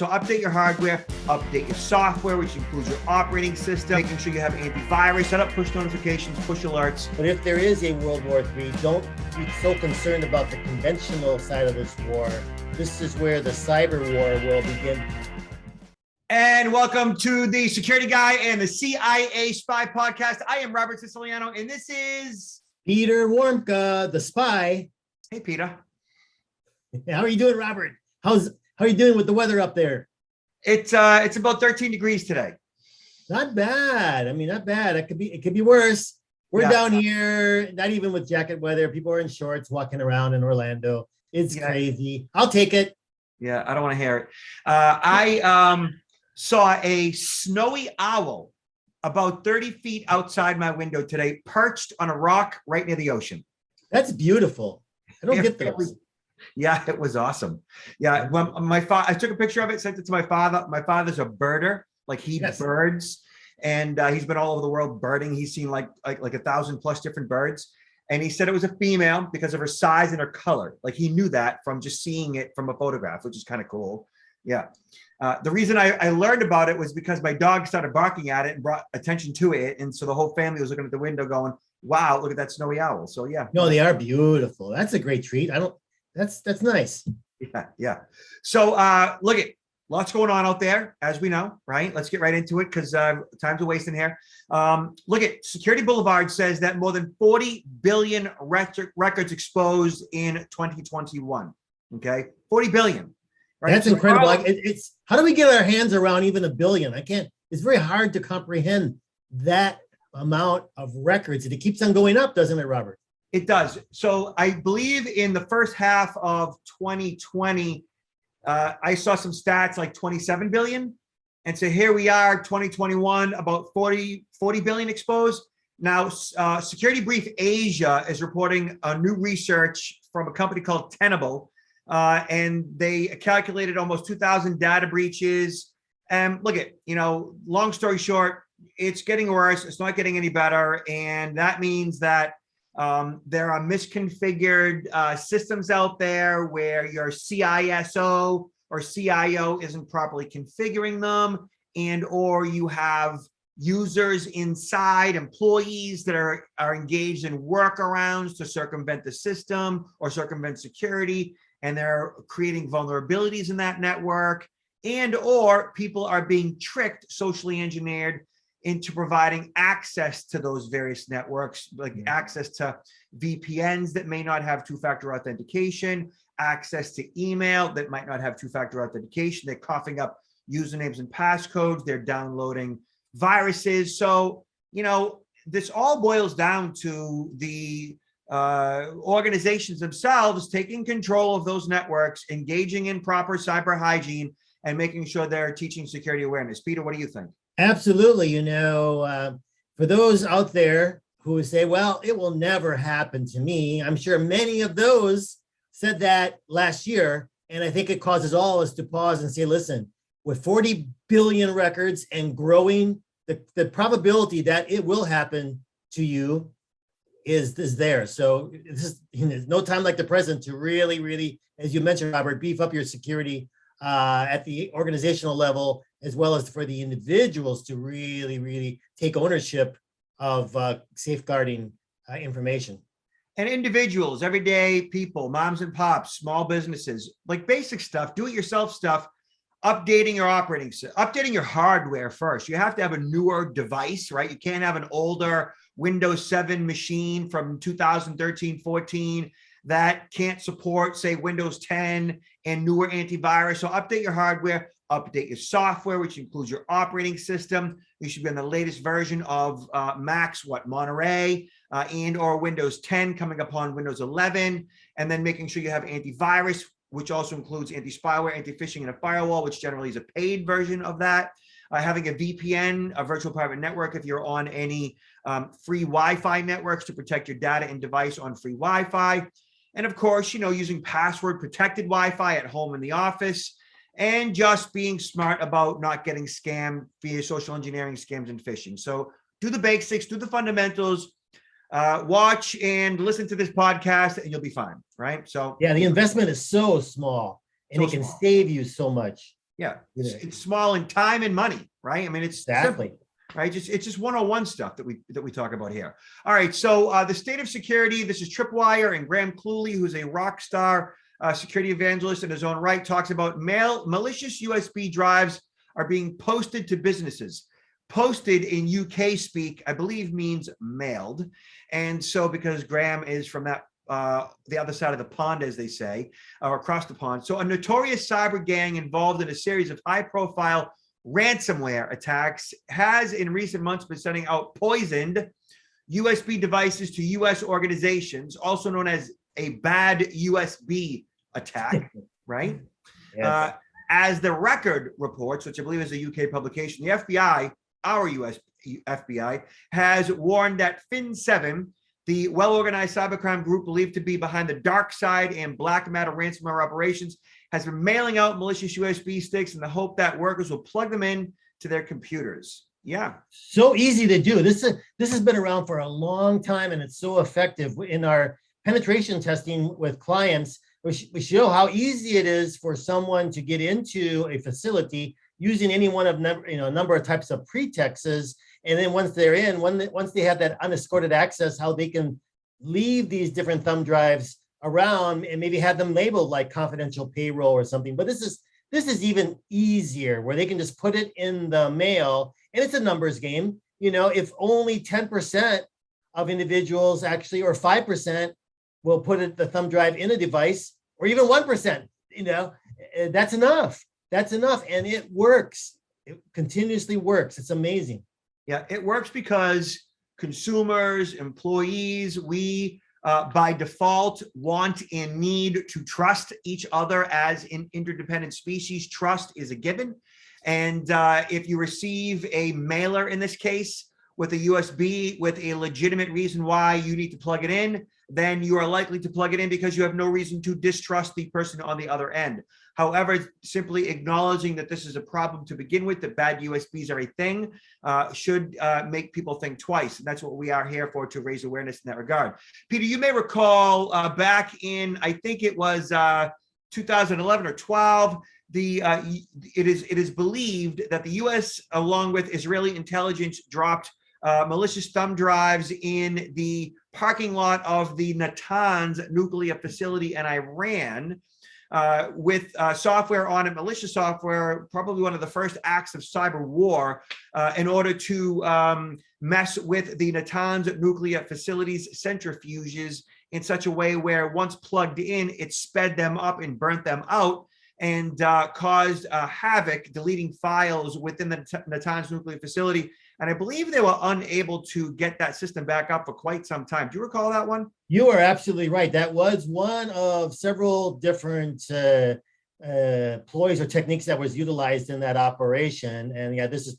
So update your hardware, update your software, which includes your operating system, making sure you have antivirus, set up push notifications, push alerts. But if there is a World War III, don't be so concerned about the conventional side of this war. This is where the cyber war will begin. And welcome to the Security Guy and the CIA Spy Podcast. I am Robert Siciliano, and this is Peter Warmka, the spy. Hey, Peter. How are you doing, Robert? How are you doing with the weather up there? It's about 13 degrees today. Not bad. I mean, not bad. It could be worse. We're down here, not even with jacket weather. People are in shorts walking around in Orlando. It's crazy. I'll take it. Yeah, I don't want to hear it. I saw a snowy owl about 30 feet outside my window today, perched on a rock right near the ocean. That's beautiful. I don't get those. Yeah, it was awesome. Yeah, when I took a picture of it, sent it to my father. My father's a birder, like he birds, and he's been all over the world birding. He's seen like 1,000+ different birds, and he said it was a female because of her size and her color. Like he knew that from just seeing it from a photograph, which is kind of cool. Yeah. The reason I learned about it was because my dog started barking at it and brought attention to it, and so the whole family was looking at the window, going, "Wow, look at that snowy owl!" So yeah. No, they are beautiful. That's a great treat. That's nice. Yeah. So look at lots going on out there, as we know, right? Let's get right into it because time's a wasting here. Look at Security Boulevard says that more than 40 billion records exposed in 2021. Okay, 40 billion. Right? That's incredible. It's how do we get our hands around even a billion? I can't. It's very hard to comprehend that amount of records, and it keeps on going up, doesn't it, Robert? It does. So I believe in the first half of 2020, I saw some stats like 27 billion. And so here we are, 2021, about 40 billion exposed. Now, Security Brief Asia is reporting a new research from a company called Tenable, and they calculated almost 2,000 data breaches. And look at, long story short, it's getting worse. It's not getting any better. And that means that there are misconfigured systems out there where your CISO or CIO isn't properly configuring them, and or you have users inside, employees that are engaged in workarounds to circumvent the system or circumvent security, and they're creating vulnerabilities in that network, and or people are being tricked, socially engineered into providing access to those various networks, like access to VPNs that may not have two-factor authentication, access to email that might not have two-factor authentication. They're coughing up usernames and passcodes. They're downloading viruses. So, this all boils down to the organizations themselves taking control of those networks, engaging in proper cyber hygiene, and making sure they're teaching security awareness. Peter, what do you think? Absolutely. For those out there who say, well, it will never happen to me, I'm sure many of those said that last year. And I think it causes all of us to pause and say, listen, with 40 billion records and growing, the probability that it will happen to you is there. So there's no time like the present to really, as you mentioned, Robert, beef up your security at the organizational level, as well as for the individuals to really take ownership of safeguarding information. And individuals, everyday people, moms and pops, small businesses, like basic stuff, do-it-yourself stuff, updating your hardware first. You have to have a newer device, right? You can't have an older Windows 7 machine from 2013, 14 that can't support, say, Windows 10 and newer antivirus. So update your hardware, update your software, which includes your operating system. You should be on the latest version of Macs, Monterey, and or Windows 10 coming upon Windows 11, and then making sure you have antivirus, which also includes anti-spyware, anti-phishing, and a firewall, which generally is a paid version of that. Having a VPN, a virtual private network, if you're on any free Wi-Fi networks to protect your data and device on free Wi-Fi. And of course, using password protected Wi-Fi at home in the office, and just being smart about not getting scammed via social engineering scams and phishing. So do the basics, do the fundamentals, watch and listen to this podcast, and you'll be fine, right? So yeah, the investment is so small, and it can save you so much. Yeah, Yeah. it's small in time and money, right? I mean, it's Exactly. simple, right? It's just 101 stuff that we talk about here. All right, so the state of security. This is Tripwire, and Graham Cluley, who's a rock star security evangelist in his own right, talks about malicious USB drives are being posted to businesses. Posted in UK speak, I believe, means mailed, and so because Graham is from that the other side of the pond, as they say, or across the pond. So a notorious cyber gang involved in a series of high-profile ransomware attacks has in recent months been sending out poisoned USB devices to US organizations, also known as a BadUSB attack, right? Yes. As the Record reports, which I believe is a UK publication, the FBI, our US FBI, has warned that Fin7, the well-organized cybercrime group believed to be behind the dark side and black matter ransomware operations, has been mailing out malicious USB sticks in the hope that workers will plug them in to their computers. Yeah. So easy to do. This has been around for a long time, and it's so effective. In our penetration testing with clients, we show how easy it is for someone to get into a facility using any one of a number of types of pretexts. And then once they're in, once they have that unescorted access, how they can leave these different thumb drives around and maybe have them labeled like confidential payroll or something. But this is even easier, where they can just put it in the mail, and it's a numbers game. If only 10% of individuals actually, or 5%, will put the thumb drive in a device, or even 1%, that's enough. That's enough, and it works. It continuously works. It's amazing. Yeah, it works because consumers, employees, we by default want and need to trust each other as an interdependent species. Trust is a given. And if you receive a mailer, in this case, with a USB with a legitimate reason why you need to plug it in, then you are likely to plug it in because you have no reason to distrust the person on the other end. However, simply acknowledging that this is a problem to begin with, that bad USBs are a thing, should make people think twice. And that's what we are here for, to raise awareness in that regard. Peter, you may recall back in, I think it was 2011 or 12, it is believed that the U.S., along with Israeli intelligence, dropped malicious thumb drives in the parking lot of the Natanz nuclear facility in Iran, with software on it, malicious software, probably one of the first acts of cyber war, in order to mess with the Natanz nuclear facilities centrifuges in such a way where once plugged in, it sped them up and burnt them out, and caused havoc, deleting files within the Natanz nuclear facility. And I believe they were unable to get that system back up for quite some time. Do you recall that one? You are absolutely right. That was one of several different ploys or techniques that was utilized in that operation. And yeah, this is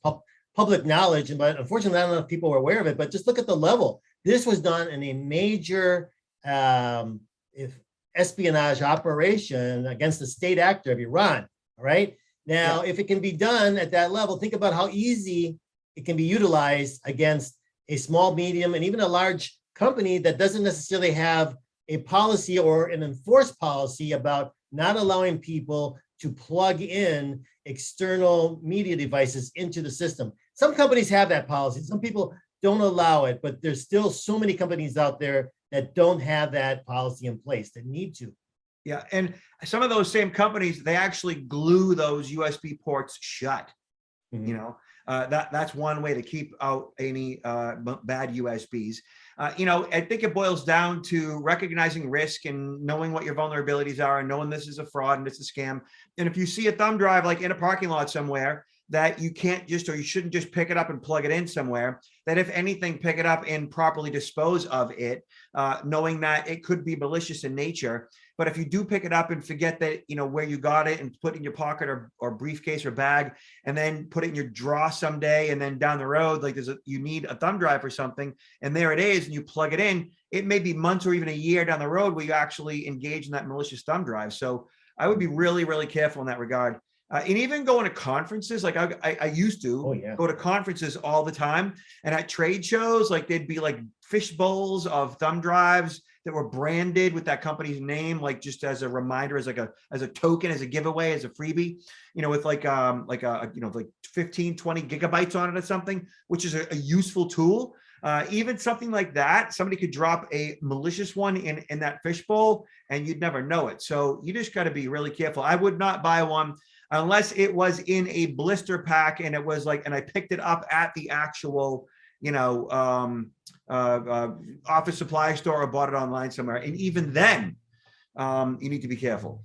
public knowledge, but unfortunately, not enough people were aware of it. But just look at the level. This was done in a major espionage operation against the state actor of Iran. All right. Now, if it can be done at that level, think about how easy it can be utilized against a small, medium, and even a large company that doesn't necessarily have a policy or an enforced policy about not allowing people to plug in external media devices into the system. Some companies have that policy. Some people don't allow it, but there's still so many companies out there that don't have that policy in place, that need to. Yeah, and some of those same companies, they actually glue those USB ports shut. Mm-hmm. That's one way to keep out any bad USBs. I think it boils down to recognizing risk and knowing what your vulnerabilities are and knowing this is a fraud and it's a scam. And if you see a thumb drive like in a parking lot somewhere that you can't just, or you shouldn't just pick it up and plug it in somewhere, that if anything, pick it up and properly dispose of it, knowing that it could be malicious in nature. But if you do pick it up and forget that, where you got it and put it in your pocket or briefcase or bag, and then put it in your drawer someday, and then down the road, like you need a thumb drive or something, and there it is, and you plug it in, it may be months or even a year down the road where you actually engage in that malicious thumb drive. So I would be really, really careful in that regard. And even going to conferences, like I used to go to conferences all the time, and at trade shows, like there'd be like fish bowls of thumb drives that were branded with that company's name, like just as a reminder, as a token, as a giveaway, as a freebie, with like like 15, 20 gigabytes on it or something, which is a useful tool. Even something like that, somebody could drop a malicious one in that fishbowl and you'd never know it. So you just got to be really careful. I would not buy one unless it was in a blister pack and it was like, and I picked it up at the actual, office supply store or bought it online somewhere. And even then, you need to be careful.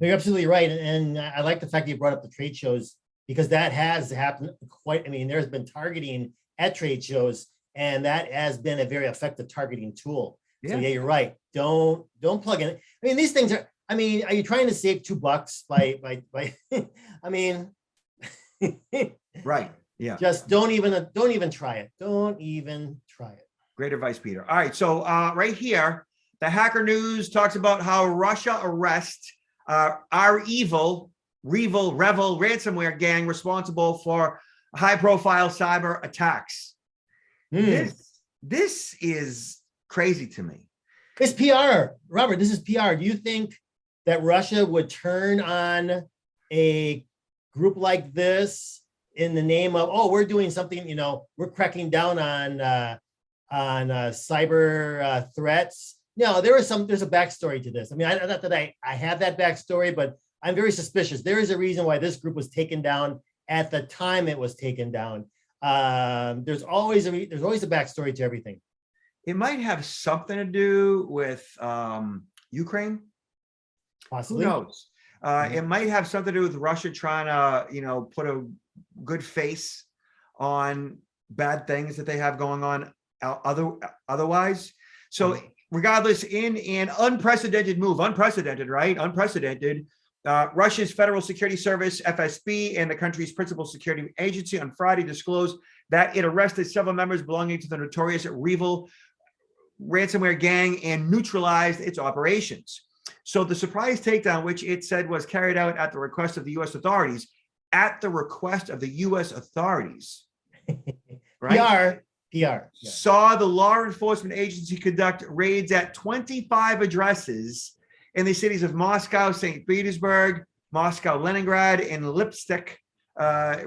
You're absolutely right. And I like the fact that you brought up the trade shows, because that has happened there's been targeting at trade shows, and that has been a very effective targeting tool. Yeah. So yeah, you're right. Don't plug in. These things are, are you trying to save $2 by right. Yeah. Just don't even try it. Don't even try it. Great advice, Peter. All right. So right here, the Hacker News talks about how Russia arrests REvil ransomware gang responsible for high-profile cyber attacks. This is crazy to me. It's PR, Robert. This is PR. Do you think that Russia would turn on a group like this in the name of, oh, we're doing something, we're cracking down on cyber threats? No, there's a backstory to this. Not that I have that backstory, but I'm very suspicious. There is a reason why this group was taken down at the time it was taken down. There's always a backstory to everything. It might have something to do with Ukraine. Possibly. Who knows? It might have something to do with Russia trying to, put a good face on bad things that they have going on otherwise. So regardless, in an unprecedented move, unprecedented, Russia's Federal Security Service, FSB, and the country's principal security agency on Friday disclosed that it arrested several members belonging to the notorious REvil ransomware gang and neutralized its operations. So the surprise takedown, which it said was carried out at the request of the U.S. authorities, right? PR. Saw the law enforcement agency conduct raids at 25 addresses in the cities of Moscow, St. Petersburg, Moscow, Leningrad, and Lipsk,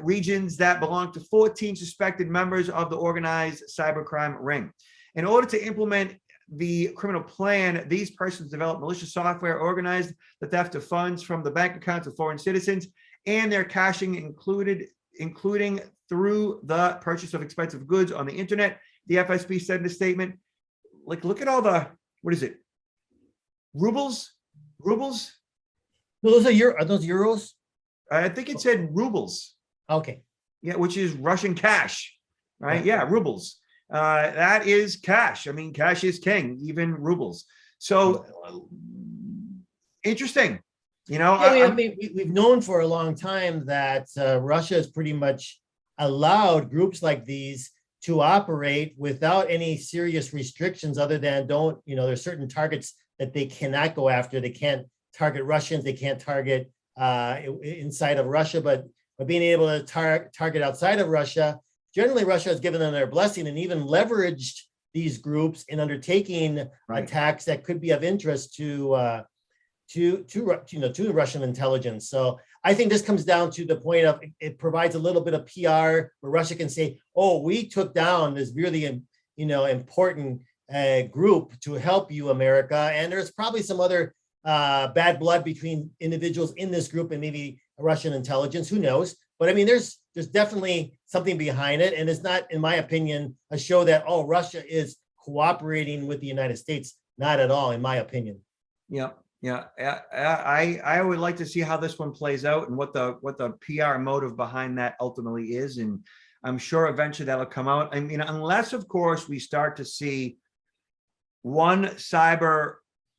regions that belong to 14 suspected members of the organized cybercrime ring. In order to implement the criminal plan, these persons developed malicious software, organized the theft of funds from the bank accounts of foreign citizens, and their caching including through the purchase of expensive goods on the internet. The FSB said in a statement, look at all the, what is it? Rubles? No, those are those euros? I think it said rubles. Okay. Yeah, which is Russian cash, right? Yeah, rubles. That is cash. Cash is king, even rubles. So interesting. We've known for a long time that Russia has pretty much allowed groups like these to operate without any serious restrictions, other than there's certain targets that they cannot go after. They can't target Russians. They can't target inside of Russia, but being able to target outside of Russia, generally Russia has given them their blessing and even leveraged these groups in undertaking attacks that could be of interest to Russian intelligence. So I think this comes down to the point of it provides a little bit of PR where Russia can say, oh, we took down this really important group to help you, America. And there's probably some other bad blood between individuals in this group and maybe Russian intelligence, who knows? But there's definitely something behind it. And it's not, in my opinion, a show that, oh, Russia is cooperating with the United States. Not at all, in my opinion. Yeah. I would like to see how this one plays out and what the PR motive behind that ultimately is. And I'm sure eventually that'll come out. Unless, of course, we start to see one cyber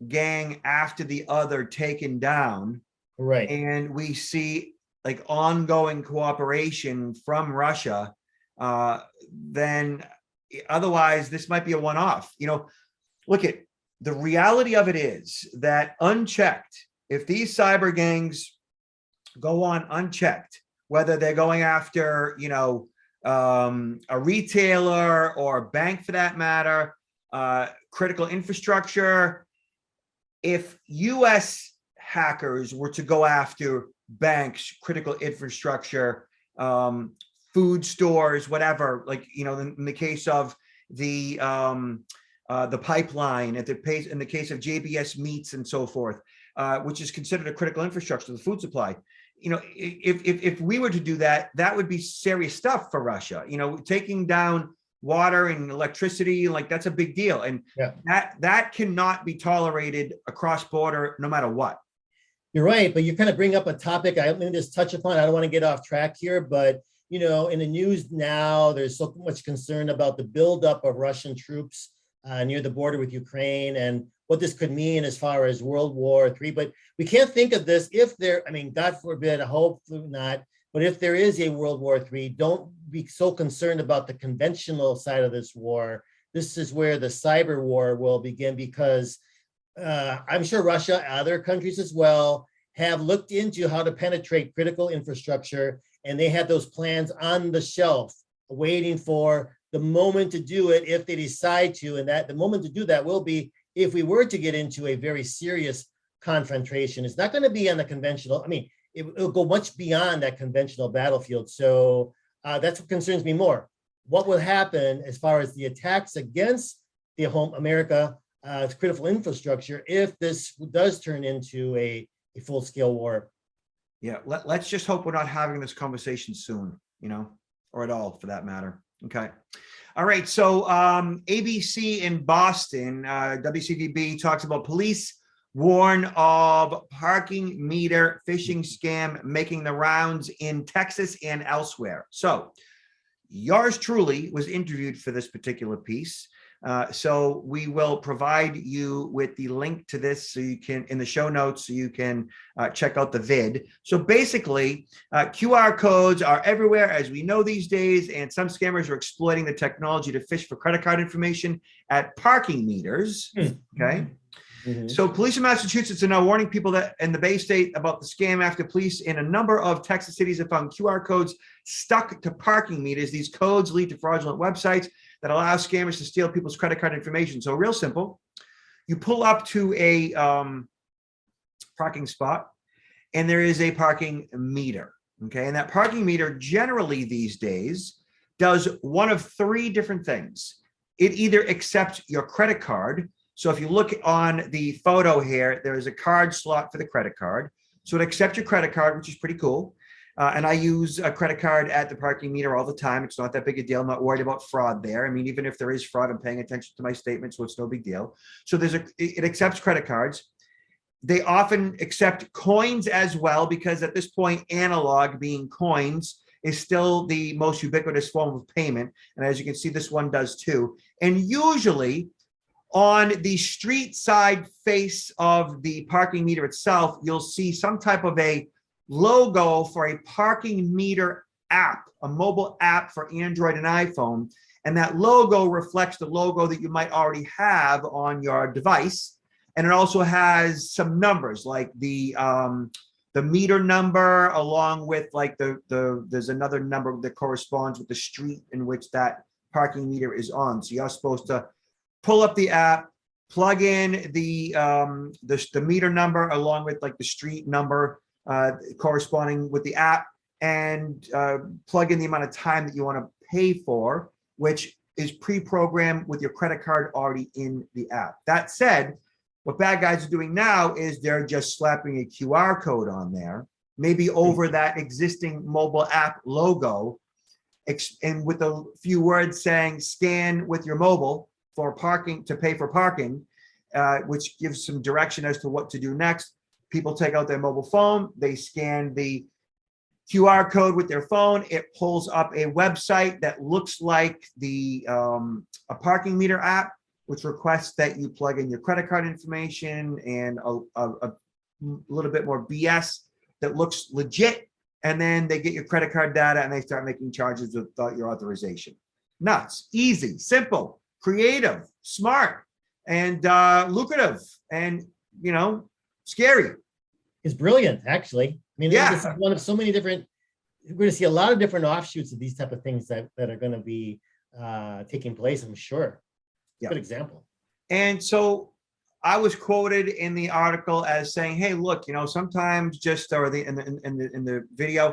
gang after the other taken down. Right. And we see ongoing cooperation from Russia, then otherwise this might be a one-off. Look at the reality of it is that unchecked, if these cyber gangs go on unchecked, whether they're going after, a retailer or a bank for that matter, critical infrastructure. If US hackers were to go after banks, critical infrastructure, food stores, whatever, like, you know, in the case of the pipeline, in the case of JBS Meats and so forth, which is considered a critical infrastructure, the food supply. You know, if we were to do that, that would be serious stuff for Russia. You know, taking down water and electricity, like that's a big deal, and that cannot be tolerated across border, no matter what. You're right, but you kind of bring up a topic I'm going to just touch upon. I don't want to get off track here, but you know, in the news now, there's so much concern about the buildup of Russian troops near the border with Ukraine and what this could mean as far as World War III. But we can't think of this if there, I mean, God forbid, hopefully not, but if there is a World War III, don't be so concerned about the conventional side of this war. This is where the cyber war will begin, because I'm sure Russia, other countries as well, have looked into how to penetrate critical infrastructure, and they have those plans on the shelf waiting for the moment to do it if they decide to. And that the moment to do that will be if we were to get into a very serious confrontation. It's not going to be on the conventional, I mean, it'll go much beyond that conventional battlefield. So that's what concerns me more. What will happen as far as the attacks against the home America critical infrastructure if this does turn into a full-scale war? Yeah, let's just hope we're not having this conversation soon, you know, or at all for that matter. Okay. All right. So ABC in Boston, WCVB talks about police warn of parking meter phishing scam making the rounds in Texas and elsewhere. So yours truly was interviewed for this particular piece. So we will provide you with the link to this so you can, in the show notes, so you can check out the vid. So basically, QR codes are everywhere, as we know these days, and some scammers are exploiting the technology to fish for credit card information at parking meters. Okay. Mm-hmm. So police in Massachusetts are now warning people that in the Bay State about the scam after police in a number of Texas cities have found QR codes stuck to parking meters. These codes lead to fraudulent websites that allow scammers to steal people's credit card information. So real simple, you pull up to a parking spot and there is a parking meter, okay? And that parking meter generally these days does one of three different things. It either accepts your credit card. So if you look on the photo here, there is a card slot for the credit card. So it accepts your credit card, which is pretty cool. And I use a credit card at the parking meter all the time. It's not that big a deal. I'm not worried about fraud there. I mean, even if there is fraud, I'm paying attention to my statements, so it's no big deal. So it accepts credit cards. They often accept coins as well, because at this point, analog, being coins, is still the most ubiquitous form of payment. And as you can see, this one does too. And usually on the street side face of the parking meter itself, you'll see some type of a logo for a parking meter app, a mobile app for Android and iPhone. And that logo reflects the logo that you might already have on your device. And it also has some numbers like the meter number, along with like there's another number that corresponds with the street in which that parking meter is on. So you're supposed to pull up the app, plug in the meter number along with like the street number corresponding with the app, and plug in the amount of time that you want to pay for, which is pre-programmed with your credit card already in the app. That said, what bad guys are doing now is they're just slapping a QR code on there, maybe over that existing mobile app logo, and with a few words saying scan with your mobile for parking, to pay for parking, which gives some direction as to what to do next. People take out their mobile phone, they scan the QR code with their phone, it pulls up a website that looks like a parking meter app, which requests that you plug in your credit card information and a little bit more BS that looks legit. And then they get your credit card data and they start making charges without your authorization. Nuts, easy, simple, creative, smart, and lucrative, and, you know, scary. It's brilliant, actually. I mean, Yeah. this is one of so many different, we're going to see a lot of different offshoots of these type of things that are going to be taking place, I'm sure. Yeah. Good example. And so I was quoted in the article as saying, "Hey, look, sometimes just or the in the video,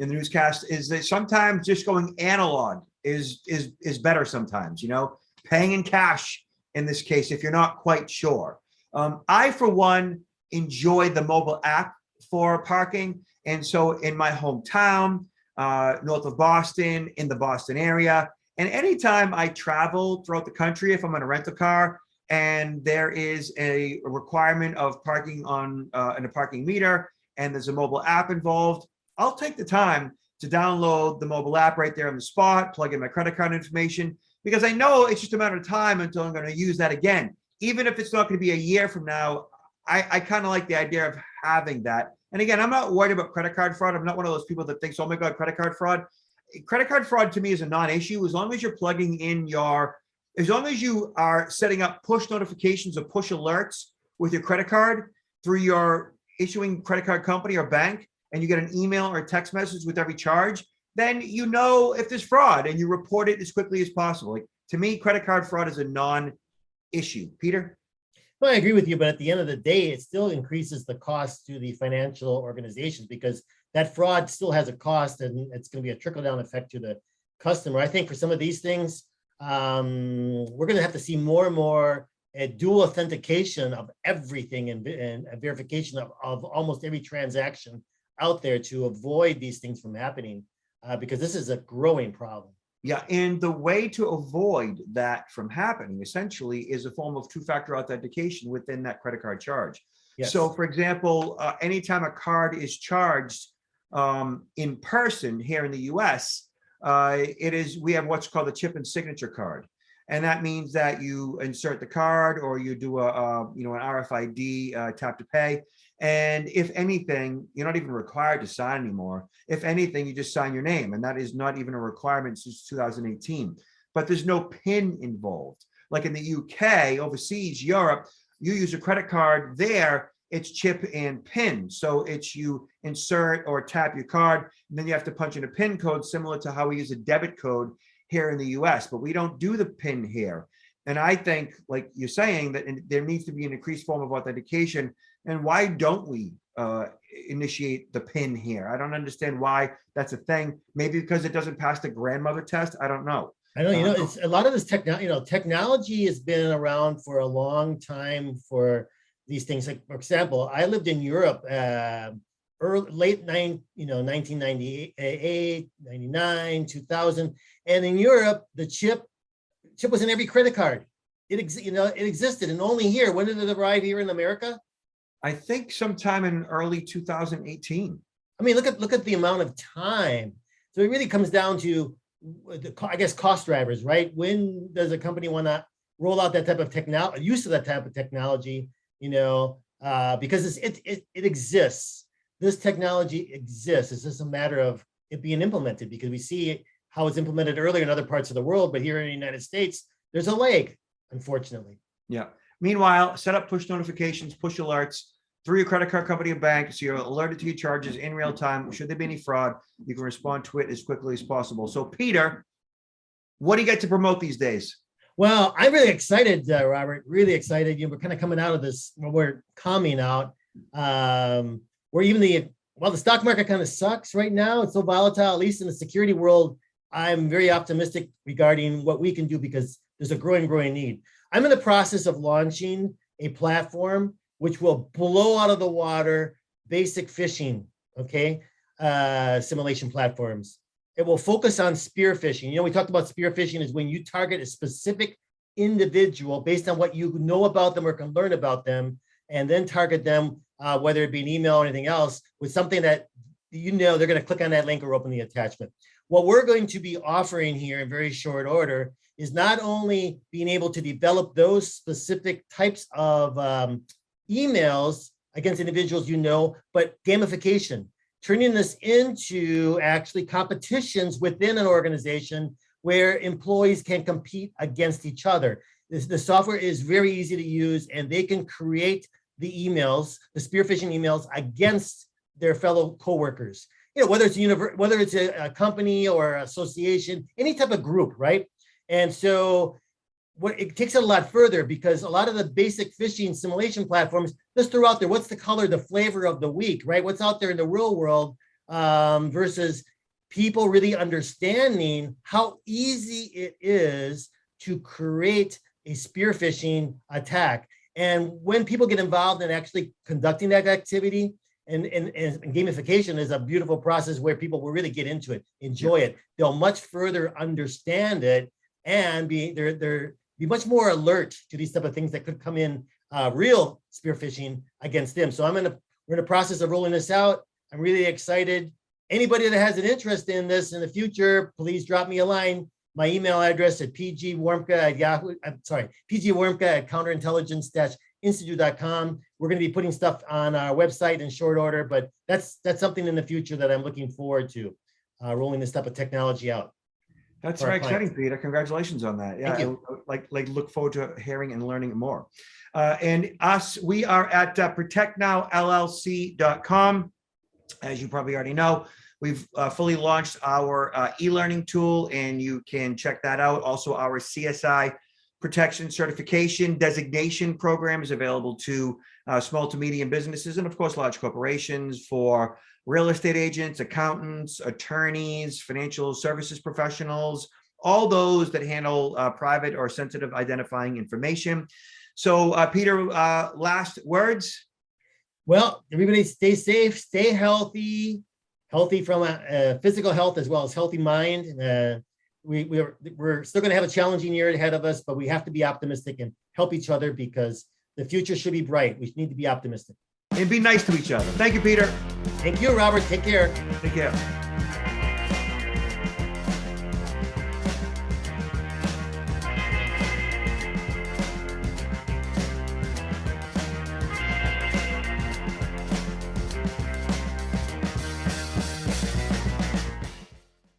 in the newscast, is that sometimes just going analog is better sometimes. Paying in cash in this case if you're not quite sure." I, for one, enjoy the mobile app for parking, and so in my hometown, north of Boston, in the Boston area, and anytime I travel throughout the country, if I'm in a rental car and there is a requirement of parking on in a parking meter and there's a mobile app involved, I'll take the time to download the mobile app right there on the spot, plug in my credit card information, because I know it's just a matter of time until I'm going to use that again. Even if it's not going to be a year from now, I kind of like the idea of having that. And again, I'm not worried about credit card fraud. I'm not one of those people that thinks, "Oh my God, credit card fraud." Credit card fraud to me is a non-issue as long as you're plugging in as long as you are setting up push notifications or push alerts with your credit card through your issuing credit card company or bank, and you get an email or a text message with every charge, then if there's fraud and you report it as quickly as possible. Like, to me, credit card fraud is a non-issue. Peter? Well, I agree with you, but at the end of the day, it still increases the cost to the financial organizations because that fraud still has a cost and it's going to be a trickle-down effect to the customer. I think for some of these things, we're going to have to see more and more dual authentication of everything and a verification of almost every transaction out there to avoid these things from happening because this is a growing problem. Yeah, and the way to avoid that from happening essentially is a form of two-factor authentication within that credit card charge. Yes. So, for example, anytime a card is charged in person here in the U.S., we have what's called a chip and signature card, and that means that you insert the card or you do an RFID tap to pay. And if anything, you're not even required to sign anymore. If anything, you just sign your name, and that is not even a requirement since 2018. But there's no PIN involved. Like in the UK, overseas, Europe, you use a credit card there, it's chip and PIN. So it's you insert or tap your card, and then you have to punch in a PIN code similar to how we use a debit code here in the US, but we don't do the PIN here. And I think, like you're saying, that there needs to be an increased form of authentication. And why don't we initiate the PIN here? I don't understand why that's a thing. Maybe because it doesn't pass the grandmother test. I don't know. I know, it's a lot of this technology has been around for a long time for these things. Like, for example, I lived in Europe late 1998, 99, 2000. And in Europe, the chip was in every credit card. It existed, and only here. When did it arrive here in America? I think sometime in early 2018. I mean, look at the amount of time. So it really comes down to, I guess, cost drivers, right? When does a company want to roll out that type of technology, use of that type of technology? Because it exists. This technology exists. It's just a matter of it being implemented, because we see how it's implemented earlier in other parts of the world, but here in the United States, there's a lag, unfortunately. Yeah. Meanwhile, set up push notifications, push alerts through your credit card company or bank, so you're alerted to your charges in real time. Should there be any fraud, you can respond to it as quickly as possible. So, Peter, what do you get to promote these days? Well, I'm really excited, Robert. Really excited. We're kind of coming out of this. We're coming out. Where even the stock market kind of sucks right now. It's so volatile. At least in the security world, I'm very optimistic regarding what we can do because there's a growing need. I'm in the process of launching a platform which will blow out of the water basic phishing, simulation platforms. It will focus on spear phishing. We talked about spear phishing is when you target a specific individual based on what you know about them or can learn about them, and then target them, whether it be an email or anything else, with something that they're going to click on that link or open the attachment. What we're going to be offering here in very short order is not only being able to develop those specific types of emails against individuals, but gamification, turning this into actually competitions within an organization where employees can compete against each other. The software is very easy to use, and they can create the emails, the spear phishing emails, against their fellow coworkers. Whether it's a company or association, any type of group, right? And so what it takes it a lot further, because a lot of the basic phishing simulation platforms just throw out there, what's the color, the flavor of the week, right? What's out there in the real world, versus people really understanding how easy it is to create a spear phishing attack. And when people get involved in actually conducting that activity, and gamification is a beautiful process where people will really get into it, enjoy it. They'll much further understand it and be much more alert to these type of things that could come in real spear phishing against them. So we're in the process of rolling this out. I'm really excited. Anybody that has an interest in this in the future, please drop me a line. My email address at pgwarmka@counterintelligence-institute.com. We're going to be putting stuff on our website in short order, but that's something in the future that I'm looking forward to, rolling this type of technology out. That's very exciting, Peter. Congratulations on that. Yeah, I look forward to hearing and learning more. We are at protectnowllc.com. As you probably already know, we've fully launched our e-learning tool, and you can check that out. Also, our CSI protection certification designation program is available to small to medium businesses and, of course, large corporations, for real estate agents, accountants, attorneys, financial services professionals, all those that handle private or sensitive identifying information. So, Peter, last words? Well, everybody stay safe, stay healthy from a physical health as well as healthy mind. We're still going to have a challenging year ahead of us, but we have to be optimistic and help each other, because the future should be bright. We need to be optimistic. And be nice to each other. Thank you, Peter. Thank you, Robert. Take care. Take care.